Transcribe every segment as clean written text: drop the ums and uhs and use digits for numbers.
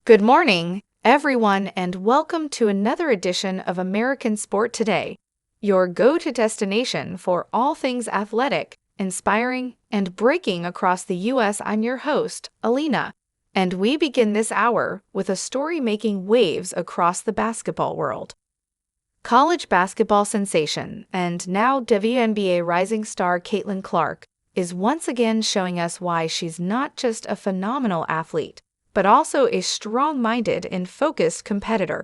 Good morning, everyone, and welcome to another edition of American Sport Today, your go-to destination for all things athletic, inspiring, and breaking across the U.S. I'm your host, Alina, and we begin this hour with a story making waves across the basketball world. College basketball sensation and now WNBA rising star Caitlin Clark is once again showing us why she's not just a phenomenal athlete, but also a strong-minded and focused competitor.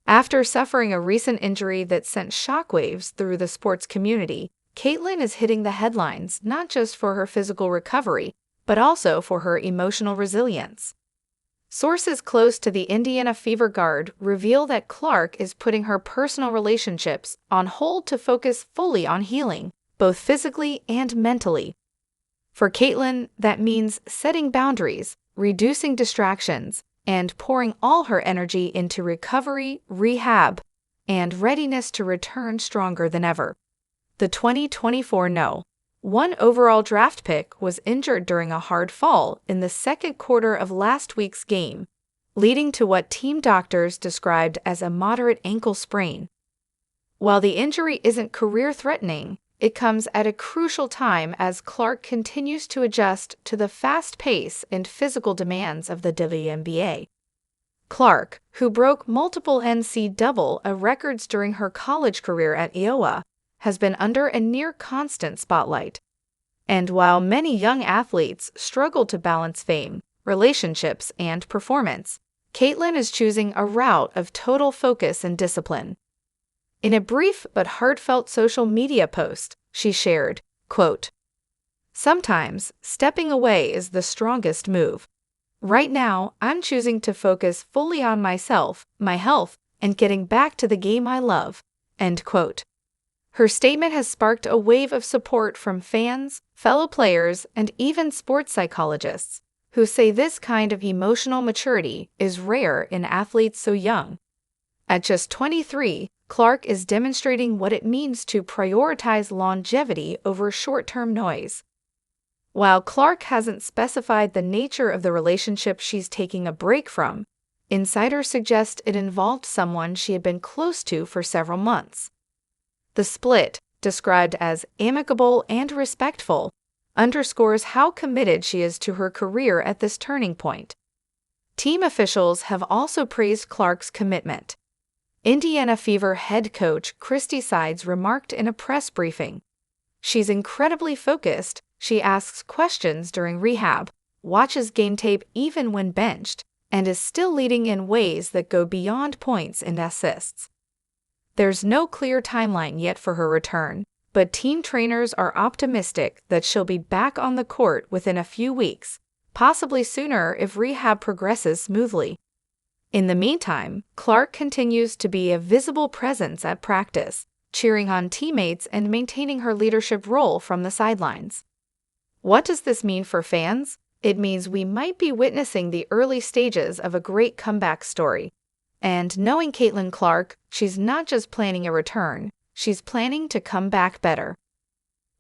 After suffering a recent injury that sent shockwaves through the sports community, Caitlin is hitting the headlines not just for her physical recovery, but also for her emotional resilience. Sources close to the Indiana Fever guard reveal that Clark is putting her personal relationships on hold to focus fully on healing, both physically and mentally. For Caitlin, that means setting boundaries, reducing distractions, and pouring all her energy into recovery, rehab, and readiness to return stronger than ever. The 2024 No. 1 overall draft pick was injured during a hard fall in the second quarter of last week's game, leading to what team doctors described as a moderate ankle sprain. While the injury isn't career-threatening, it comes at a crucial time as Clark continues to adjust to the fast pace and physical demands of the WNBA. Clark, who broke multiple NCAA records during her college career at Iowa, has been under a near-constant spotlight. And while many young athletes struggle to balance fame, relationships, and performance, Caitlin is choosing a route of total focus and discipline. In a brief but heartfelt social media post, she shared, quote, "Sometimes, stepping away is the strongest move. Right now, I'm choosing to focus fully on myself, my health, and getting back to the game I love." End quote. Her statement has sparked a wave of support from fans, fellow players, and even sports psychologists, who say this kind of emotional maturity is rare in athletes so young. At just 23, Clark is demonstrating what it means to prioritize longevity over short-term noise. While Clark hasn't specified the nature of the relationship she's taking a break from, insiders suggest it involved someone she had been close to for several months. The split, described as amicable and respectful, underscores how committed she is to her career at this turning point. Team officials have also praised Clark's commitment. Indiana Fever head coach Christy Sides remarked in a press briefing, "She's incredibly focused, she asks questions during rehab, watches game tape even when benched, and is still leading in ways that go beyond points and assists." There's no clear timeline yet for her return, but team trainers are optimistic that she'll be back on the court within a few weeks, possibly sooner if rehab progresses smoothly. In the meantime, Clark continues to be a visible presence at practice, cheering on teammates and maintaining her leadership role from the sidelines. What does this mean for fans? It means we might be witnessing the early stages of a great comeback story. And knowing Caitlin Clark, she's not just planning a return, she's planning to come back better.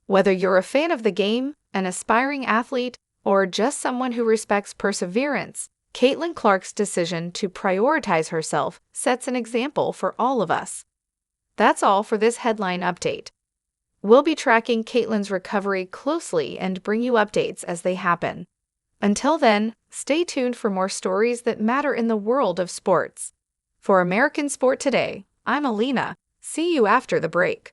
Whether you're a fan of the game, an aspiring athlete, or just someone who respects perseverance, Caitlin Clark's decision to prioritize herself sets an example for all of us. That's all for this headline update. We'll be tracking Caitlin's recovery closely and bring you updates as they happen. Until then, stay tuned for more stories that matter in the world of sports. For American Sport Today, I'm Alina. See you after the break.